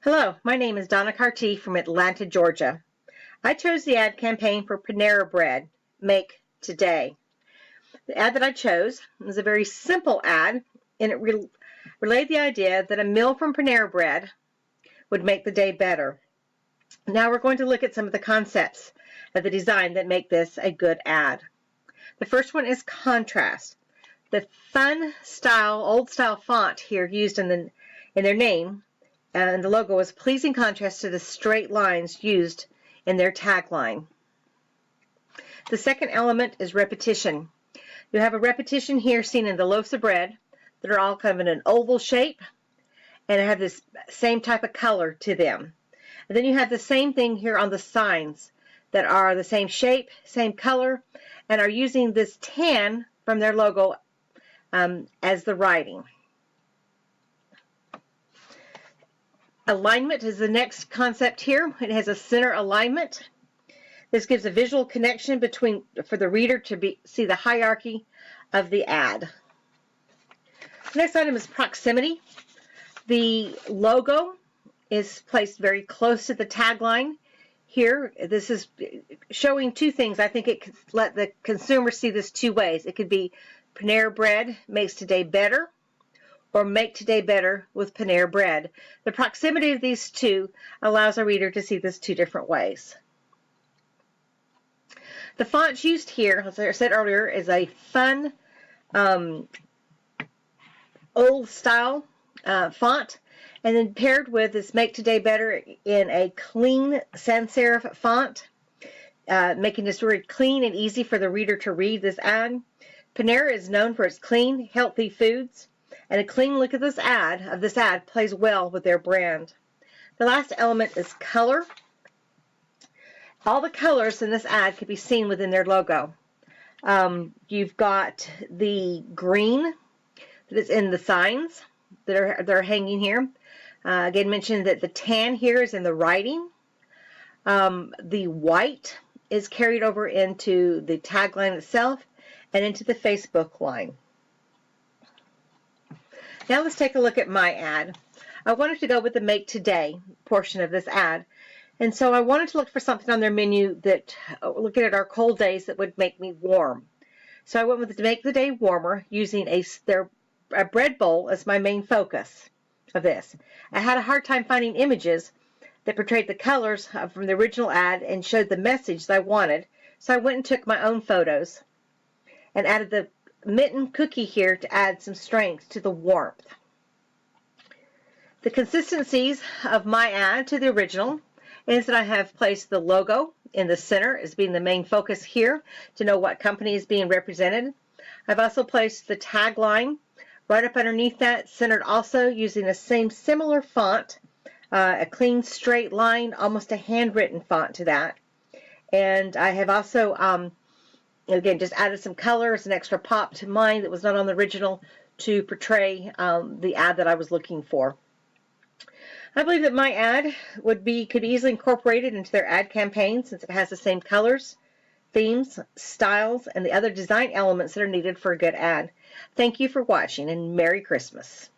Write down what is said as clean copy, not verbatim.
Hello, my name is Donna Carty from Atlanta, Georgia. I chose the ad campaign for Panera Bread, Make Today. The ad that I chose was a very simple ad, and it relayed the idea that a meal from Panera Bread would make the day better. Now we're going to look at some of the concepts of the design that make this a good ad. The first one is contrast. The fun style, old style font here used in their name and the logo is pleasing contrast to the straight lines used in their tagline. The second element is repetition. You have a repetition here seen in the loaves of bread that are all kind of in an oval shape and have this same type of color to them. And then you have the same thing here on the signs that are the same shape, same color, and are using this tan from their logo as the writing. Alignment is the next concept here. It has a center alignment. This gives a visual connection for the reader to see the hierarchy of the ad. The next item is proximity. The logo is placed very close to the tagline. Here, this is showing two things. I think it could let the consumer see this two ways. It could be Panera Bread makes today better, or make today better with Panera Bread. The proximity of these two allows a reader to see this two different ways. The font used here, as I said earlier, is a fun old style font, and then paired with this Make Today Better in a clean sans serif font, making this very clean and easy for the reader to read this ad. Panera is known for its clean, healthy foods, and a clean look of this ad plays well with their brand. The last element is color. All the colors in this ad can be seen within their logo. You've got the green that is in the signs that are hanging here. Again, mentioned that the tan here is in the writing. The white is carried over into the tagline itself and into the Facebook line. Now let's take a look at my ad. I wanted to go with the Make Today portion of this ad. And so I wanted to look for something on their menu that, looking at our cold days, that would make me warm. So I went with the Make the Day Warmer using a bread bowl as my main focus of this. I had a hard time finding images that portrayed the colors from the original ad and showed the message that I wanted. So I went and took my own photos and added the mitten cookie here to add some strength to the warmth. The consistencies of my ad to the original is that I have placed the logo in the center as being the main focus here to know what company is being represented. I've also placed the tagline right up underneath that, centered also using the same similar font, a clean straight line, almost a handwritten font to that. And I have also again, just added some colors, an extra pop to mine that was not on the original to portray the ad that I was looking for. I believe that my ad could be easily incorporated into their ad campaign since it has the same colors, themes, styles, and the other design elements that are needed for a good ad. Thank you for watching, and Merry Christmas.